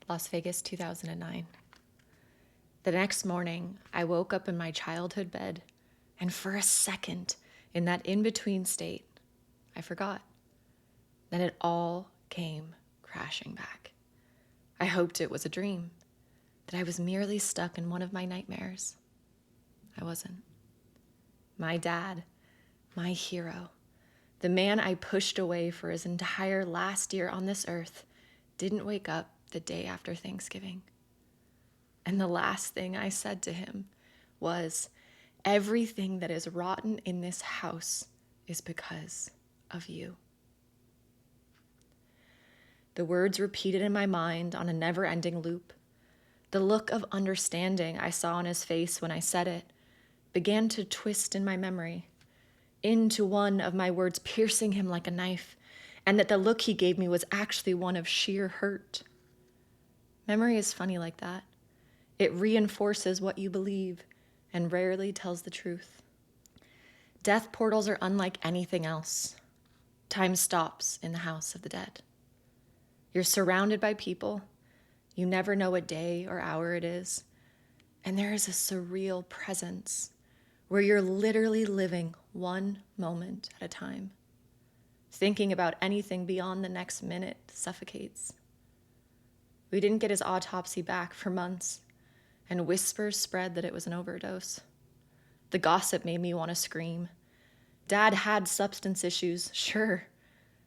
Las Vegas, 2009. The next morning, I woke up in my childhood bed, and for a second, in that in-between state, I forgot. Then it all came crashing back. I hoped it was a dream, that I was merely stuck in one of my nightmares. I wasn't. My dad, my hero, the man I pushed away for his entire last year on this earth, didn't wake up the day after Thanksgiving. And the last thing I said to him was, "Everything that is rotten in this house is because of you." The words repeated in my mind on a never-ending loop. The look of understanding I saw on his face when I said it began to twist in my memory into one of my words piercing him like a knife, and that the look he gave me was actually one of sheer hurt. Memory is funny like that. It reinforces what you believe and rarely tells the truth. Death portals are unlike anything else. Time stops in the house of the dead. You're surrounded by people. You never know what day or hour it is. And there is a surreal presence where you're literally living one moment at a time. Thinking about anything beyond the next minute suffocates. We didn't get his autopsy back for months, and whispers spread that it was an overdose. The gossip made me want to scream. Dad had substance issues, sure,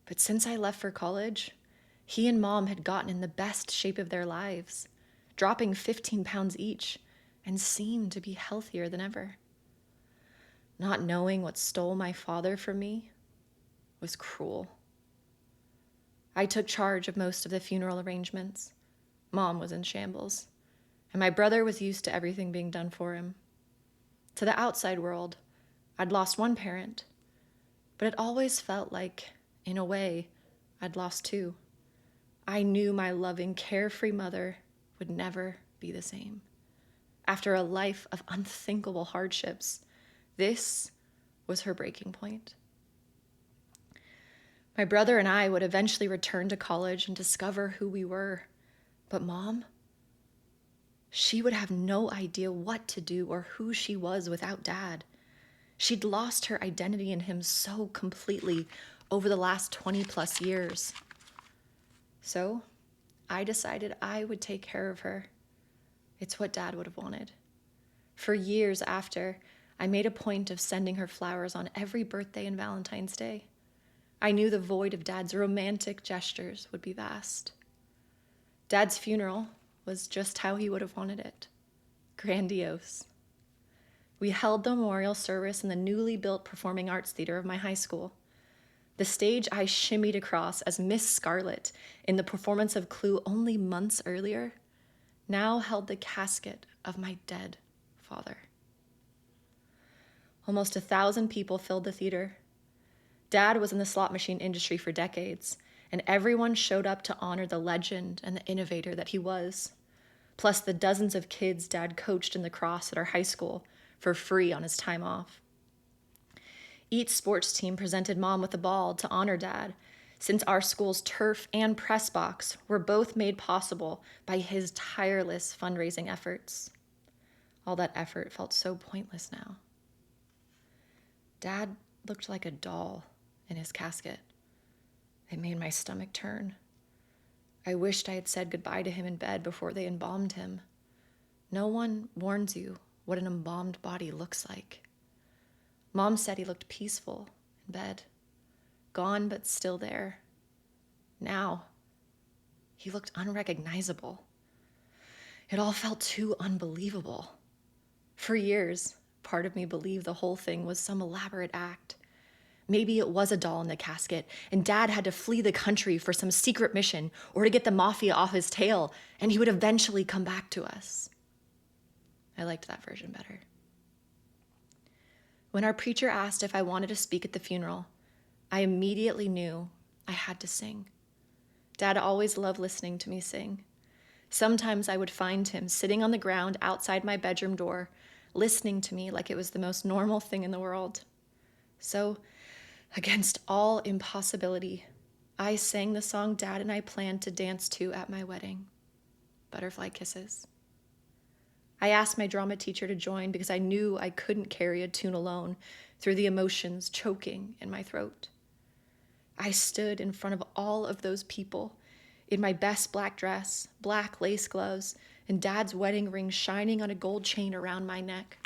but since I left for college, he and Mom had gotten in the best shape of their lives, dropping 15 pounds each, and seemed to be healthier than ever. Not knowing what stole my father from me was cruel. I took charge of most of the funeral arrangements. Mom was in shambles, and my brother was used to everything being done for him. To the outside world, I'd lost one parent, but it always felt like, in a way, I'd lost two. I knew my loving, carefree mother would never be the same. After a life of unthinkable hardships, this was her breaking point. My brother and I would eventually return to college and discover who we were, but Mom, she would have no idea what to do or who she was without Dad. She'd lost her identity in him so completely over the last 20 plus years. So I decided I would take care of her. It's what Dad would have wanted. For years after, I made a point of sending her flowers on every birthday and Valentine's Day. I knew the void of Dad's romantic gestures would be vast. Dad's funeral was just how he would have wanted it. Grandiose. We held the memorial service in the newly built Performing Arts Theater of my high school. The stage I shimmied across as Miss Scarlet in the performance of Clue only months earlier now held the casket of my dead father. Almost 1,000 people filled the theater. Dad was in the slot machine industry for decades, and everyone showed up to honor the legend and the innovator that he was, plus the dozens of kids Dad coached in lacrosse at our high school for free on his time off. Each sports team presented Mom with a ball to honor Dad, since our school's turf and press box were both made possible by his tireless fundraising efforts. All that effort felt so pointless now. Dad looked like a doll in his casket. It made my stomach turn. I wished I had said goodbye to him in bed before they embalmed him. No one warns you what an embalmed body looks like. Mom said he looked peaceful in bed, gone but still there. Now, he looked unrecognizable. It all felt too unbelievable. For years, part of me believed the whole thing was some elaborate act. Maybe it was a doll in the casket, and Dad had to flee the country for some secret mission or to get the mafia off his tail, and he would eventually come back to us. I liked that version better. When our preacher asked if I wanted to speak at the funeral, I immediately knew I had to sing. Dad always loved listening to me sing. Sometimes I would find him sitting on the ground outside my bedroom door, listening to me like it was the most normal thing in the world. So, against all impossibility, I sang the song Dad and I planned to dance to at my wedding. butterfly kisses. I asked my drama teacher to join because I knew I couldn't carry a tune alone through the emotions choking in my throat. I stood in front of all of those people in my best black dress, black lace gloves, and Dad's wedding ring shining on a gold chain around my neck.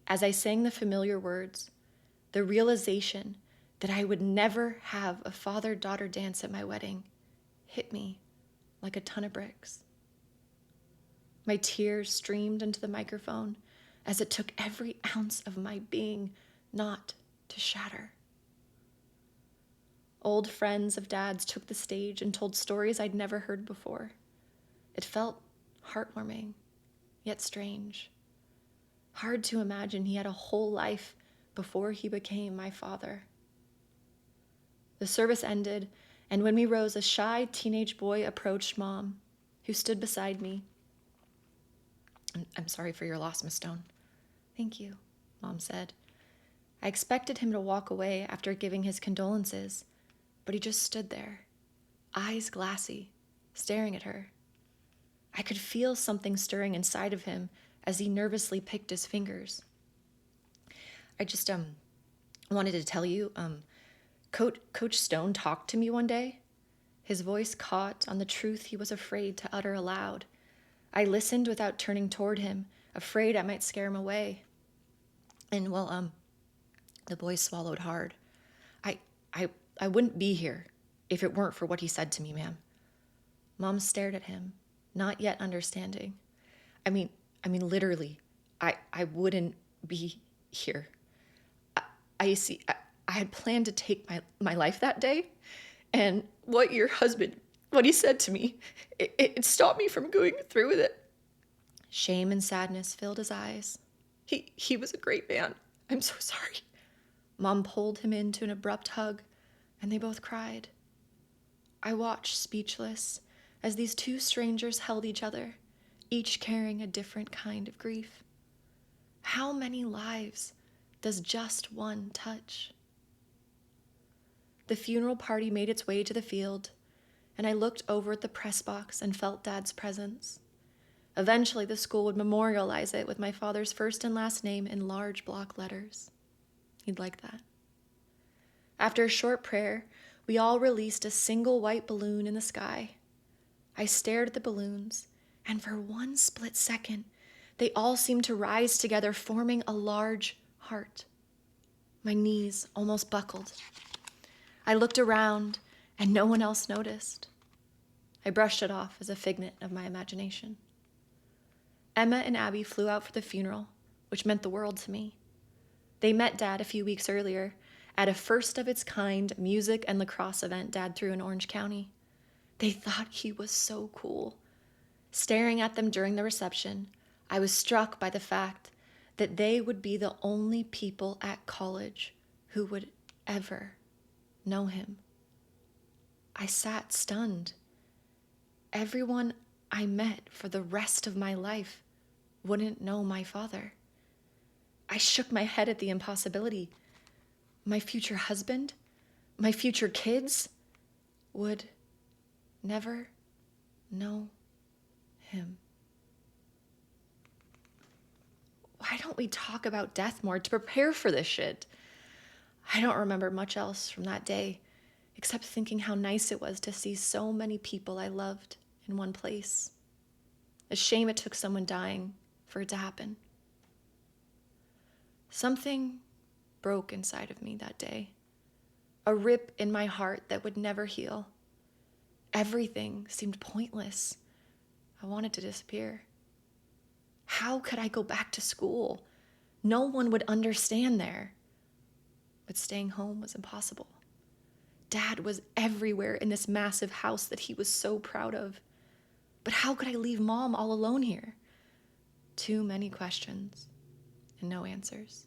As I sang the familiar words, the realization that I would never have a father-daughter dance at my wedding hit me like a ton of bricks. My tears streamed into the microphone as it took every ounce of my being not to shatter. Old friends of Dad's took the stage and told stories I'd never heard before. It felt heartwarming, yet strange. Hard to imagine he had a whole life before he became my father. The service ended, and when we rose, a shy teenage boy approached Mom, who stood beside me. "I'm sorry for your loss, Miss Stone." "Thank you," Mom said. I expected him to walk away after giving his condolences, but he just stood there, eyes glassy, staring at her. I could feel something stirring inside of him as he nervously picked his fingers. "I just wanted to tell you, Coach Stone talked to me one day." His voice caught on the truth he was afraid to utter aloud. I listened without turning toward him, afraid I might scare him away. And the boy swallowed hard. I wouldn't be here if it weren't for what he said to me, ma'am." Mom stared at him, not yet understanding. I mean, literally, I wouldn't be here. I had planned to take my life that day, and what he said to me, it stopped me from going through with it. Shame and sadness filled his eyes. He was a great man. I'm so sorry. Mom pulled him into an abrupt hug, and they both cried. I watched, speechless, as these two strangers held each other, each carrying a different kind of grief. How many lives does just one touch? The funeral party made its way to the field, and I looked over at the press box and felt Dad's presence. Eventually, the school would memorialize it with my father's first and last name in large block letters. He'd like that. After a short prayer, we all released a single white balloon in the sky. I stared at the balloons, and for one split second, they all seemed to rise together, forming a large heart. My knees almost buckled. I looked around, and no one else noticed. I brushed it off as a figment of my imagination. Emma and Abby flew out for the funeral, which meant the world to me. They met Dad a few weeks earlier at a first-of-its-kind music and lacrosse event Dad threw in Orange County. They thought he was so cool. Staring at them during the reception, I was struck by the fact that they would be the only people at college who would ever know him. I sat stunned. Everyone I met for the rest of my life wouldn't know my father. I shook my head at the impossibility. My future husband, my future kids, would never know him. Why don't we talk about death more to prepare for this shit? I don't remember much else from that day, except thinking how nice it was to see so many people I loved in one place. A shame it took someone dying for it to happen. Something broke inside of me that day. A rip in my heart that would never heal. Everything seemed pointless. I wanted to disappear. How could I go back to school? No one would understand there. But staying home was impossible. Dad was everywhere in this massive house that he was so proud of. But how could I leave Mom all alone here? Too many questions and no answers.